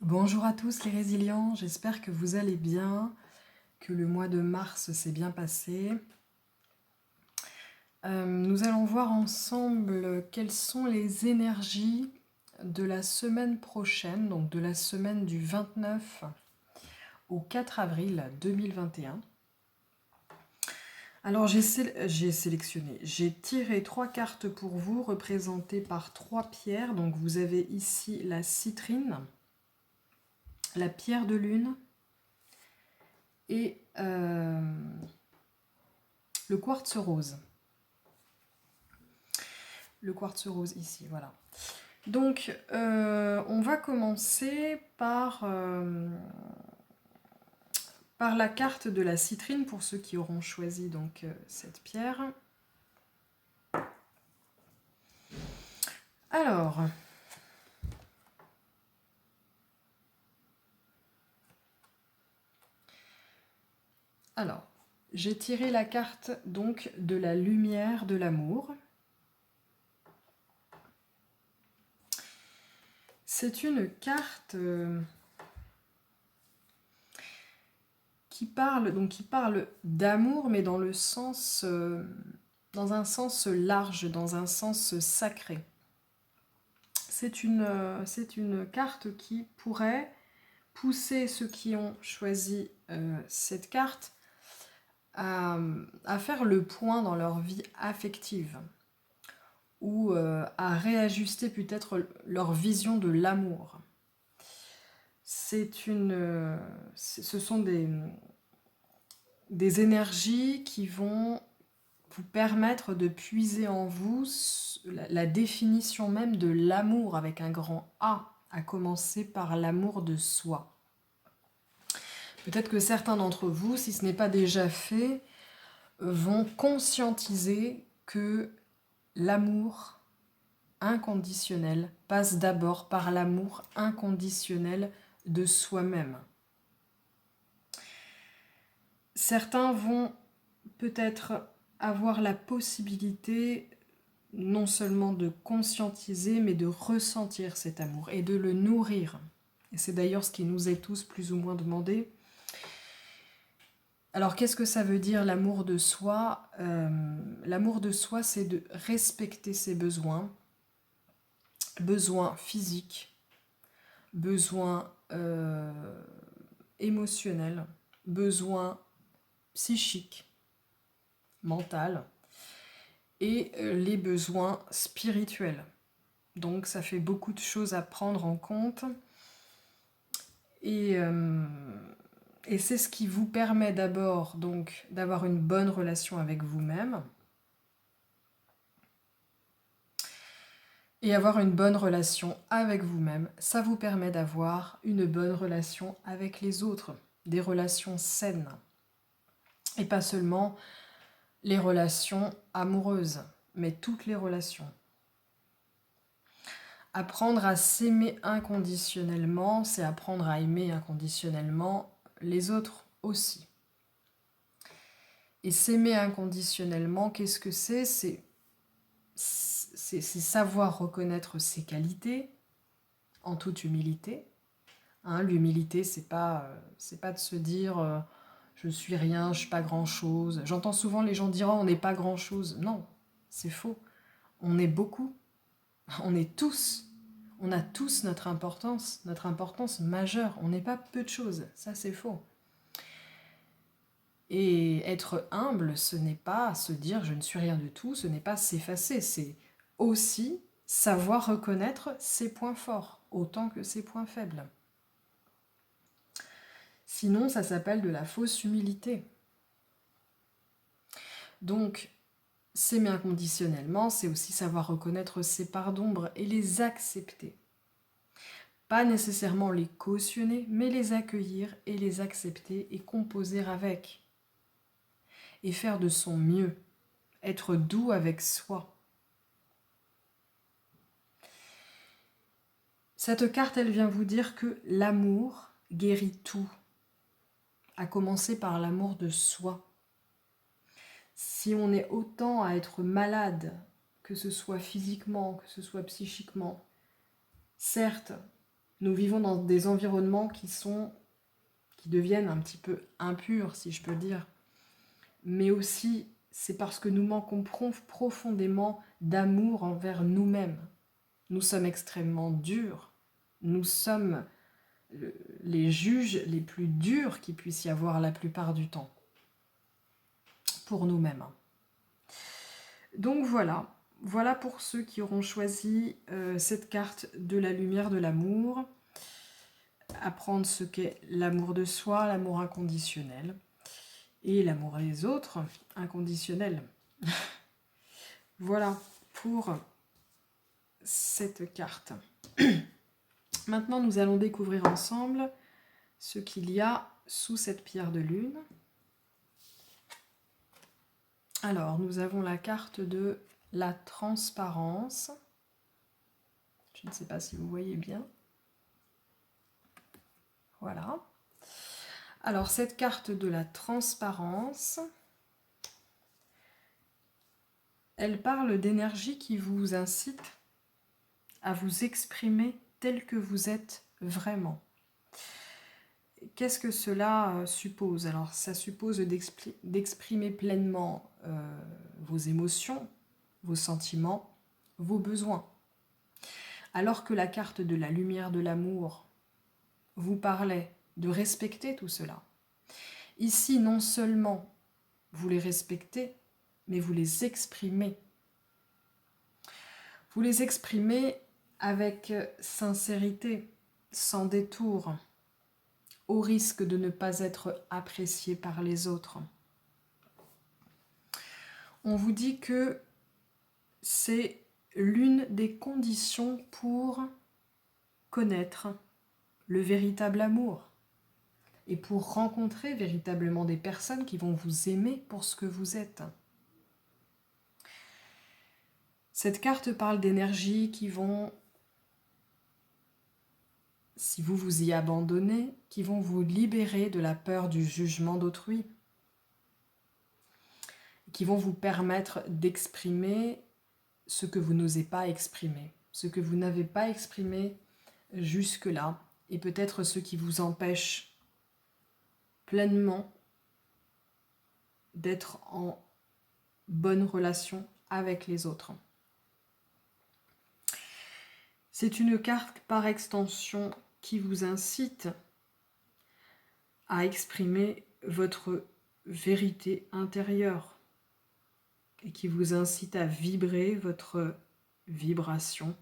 Bonjour à tous les résilients, j'espère que vous allez bien, que le mois de mars s'est bien passé. Nous allons voir ensemble quelles sont les énergies de la semaine prochaine, donc de la semaine du 29 au 4 avril 2021. Alors j'ai sélectionné, j'ai tiré 3 cartes pour vous représentées par 3 pierres. Donc vous avez ici la citrine, la pierre de lune et le quartz rose. Le quartz rose ici, voilà. Donc, on va commencer par la carte de la citrine, pour ceux qui auront choisi donc cette pierre. Alors, j'ai tiré la carte donc de la lumière de l'amour. C'est une carte qui parle d'amour, mais dans un sens large, dans un sens sacré. C'est une carte qui pourrait pousser ceux qui ont choisi cette carte à faire le point dans leur vie affective ou à réajuster peut-être leur vision de l'amour. Ce sont des énergies qui vont vous permettre de puiser en vous la définition même de l'amour avec un grand A, à commencer par l'amour de soi. Peut-être que certains d'entre vous, si ce n'est pas déjà fait, vont conscientiser que l'amour inconditionnel passe d'abord par l'amour inconditionnel de soi-même. Certains vont peut-être avoir la possibilité non seulement de conscientiser, mais de ressentir cet amour et de le nourrir. Et c'est d'ailleurs ce qui nous est tous plus ou moins demandé. Alors, qu'est-ce que ça veut dire l'amour de soi ? L'amour de soi, c'est de respecter ses besoins, besoins physiques, besoins émotionnels, besoins psychiques, mentaux, et les besoins spirituels. Donc, ça fait beaucoup de choses à prendre en compte. Et c'est ce qui vous permet d'abord donc d'avoir une bonne relation avec vous-même. Et avoir une bonne relation avec vous-même, ça vous permet d'avoir une bonne relation avec les autres, des relations saines. Et pas seulement les relations amoureuses, mais toutes les relations. Apprendre à s'aimer inconditionnellement, c'est apprendre à aimer inconditionnellement les autres aussi. Et s'aimer inconditionnellement, qu'est-ce que c'est ? C'est savoir reconnaître ses qualités en toute humilité. L'humilité, c'est pas de se dire je suis rien, je suis pas grand-chose. J'entends souvent les gens dire oh, on n'est pas grand-chose. Non, c'est faux. On est beaucoup. On est tous. On a tous notre importance majeure. On n'est pas peu de choses. Ça, c'est faux. Et être humble, ce n'est pas se dire je ne suis rien du tout, ce n'est pas s'effacer, c'est aussi savoir reconnaître ses points forts autant que ses points faibles. Sinon, ça s'appelle de la fausse humilité. Donc, s'aimer inconditionnellement, c'est aussi savoir reconnaître ses parts d'ombre et les accepter. Pas nécessairement les cautionner, mais les accueillir et les accepter et composer avec. Et faire de son mieux. Être doux avec soi. Cette carte, elle vient vous dire que l'amour guérit tout. À commencer par l'amour de soi. Si on est autant à être malade, que ce soit physiquement, que ce soit psychiquement, certes, Nous vivons dans des environnements qui deviennent un petit peu impurs, si je peux dire. Mais aussi, c'est parce que nous manquons profondément d'amour envers nous-mêmes. Nous sommes extrêmement durs. Nous sommes les juges les plus durs qu'il puisse y avoir la plupart du temps. Pour nous-mêmes. Donc voilà. Voilà pour ceux qui auront choisi cette carte de la lumière de l'amour. Apprendre ce qu'est l'amour de soi, l'amour inconditionnel. Et l'amour des autres, inconditionnel. Voilà pour cette carte. Maintenant, nous allons découvrir ensemble ce qu'il y a sous cette pierre de lune. Alors, nous avons la carte de la transparence. Je ne sais pas si vous voyez bien. Voilà. Alors, cette carte de la transparence, elle parle d'énergie qui vous incite à vous exprimer tel que vous êtes vraiment. Qu'est-ce que cela suppose? Alors, ça suppose d'exprimer pleinement vos émotions, vos sentiments, vos besoins. Alors que la carte de la lumière de l'amour vous parlait de respecter tout cela. Ici, non seulement vous les respectez, mais vous les exprimez. Vous les exprimez avec sincérité, sans détour, au risque de ne pas être apprécié par les autres. On vous dit que c'est l'une des conditions pour connaître le véritable amour et pour rencontrer véritablement des personnes qui vont vous aimer pour ce que vous êtes. Cette carte parle d'énergies qui vont, si vous vous y abandonnez, qui vont vous libérer de la peur du jugement d'autrui, qui vont vous permettre d'exprimer ce que vous n'osez pas exprimer, ce que vous n'avez pas exprimé jusque-là, et peut-être ce qui vous empêche pleinement d'être en bonne relation avec les autres. C'est une carte par extension qui vous incite à exprimer votre vérité intérieure et qui vous incite à vibrer votre vibration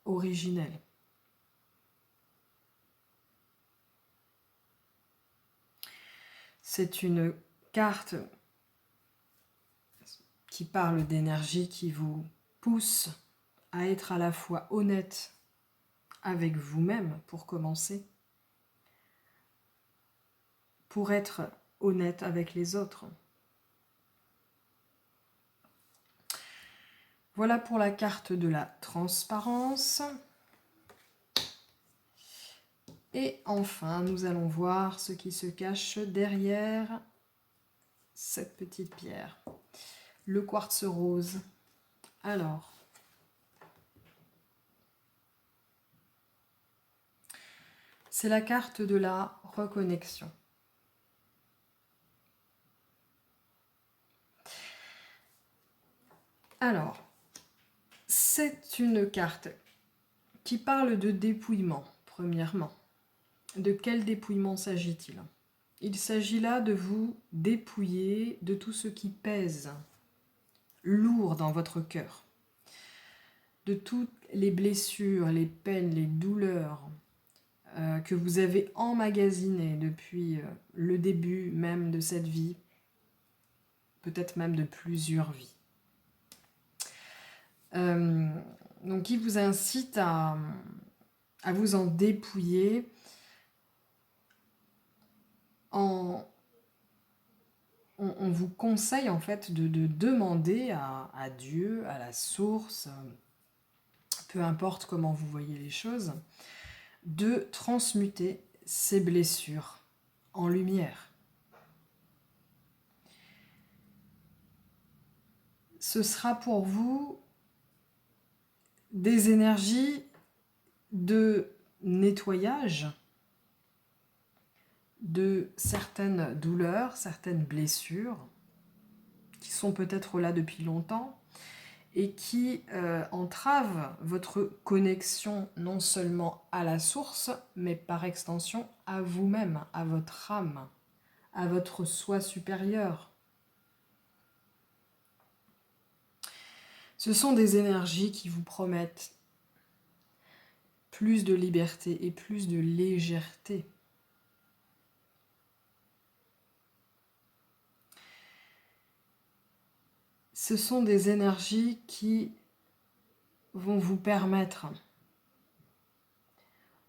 originelle. C'est une carte qui parle d'énergie qui vous pousse à être à la fois honnête avec vous-même pour commencer, pour être honnête avec les autres. Voilà pour la carte de la transparence. Et enfin, nous allons voir ce qui se cache derrière cette petite pierre. Le quartz rose. Alors, c'est la carte de la reconnexion. Alors, c'est une carte qui parle de dépouillement, premièrement. De quel dépouillement s'agit-il? Il s'agit là de vous dépouiller de tout ce qui pèse lourd dans votre cœur, de toutes les blessures, les peines, les douleurs que vous avez emmagasinées depuis le début même de cette vie, peut-être même de plusieurs vies. Donc qui vous incite à vous en dépouiller on vous conseille en fait de demander à Dieu, à la source, peu importe comment vous voyez les choses, de transmuter ces blessures en lumière. Ce sera pour vous des énergies de nettoyage de certaines douleurs, certaines blessures qui sont peut-être là depuis longtemps et qui entravent votre connexion non seulement à la source, mais par extension à vous-même, à votre âme, à votre soi supérieur. Ce sont des énergies qui vous promettent plus de liberté et plus de légèreté. Ce sont des énergies qui vont vous permettre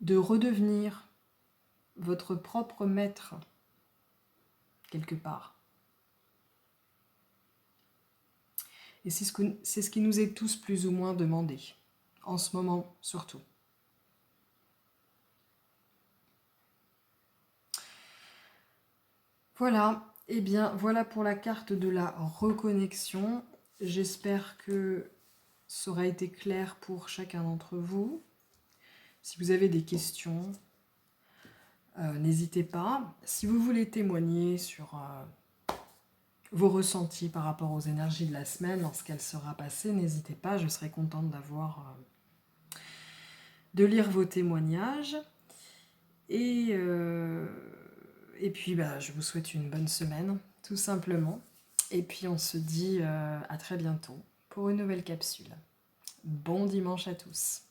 de redevenir votre propre maître quelque part. Et c'est ce qui nous est tous plus ou moins demandé, en ce moment surtout. Voilà, et bien voilà pour la carte de la reconnexion. J'espère que ça aura été clair pour chacun d'entre vous. Si vous avez des questions, n'hésitez pas. Si vous voulez témoigner sur vos ressentis par rapport aux énergies de la semaine, lorsqu'elle sera passée, n'hésitez pas, je serai contente de lire vos témoignages. Et puis je vous souhaite une bonne semaine, tout simplement. Et puis on se dit à très bientôt pour une nouvelle capsule. Bon dimanche à tous.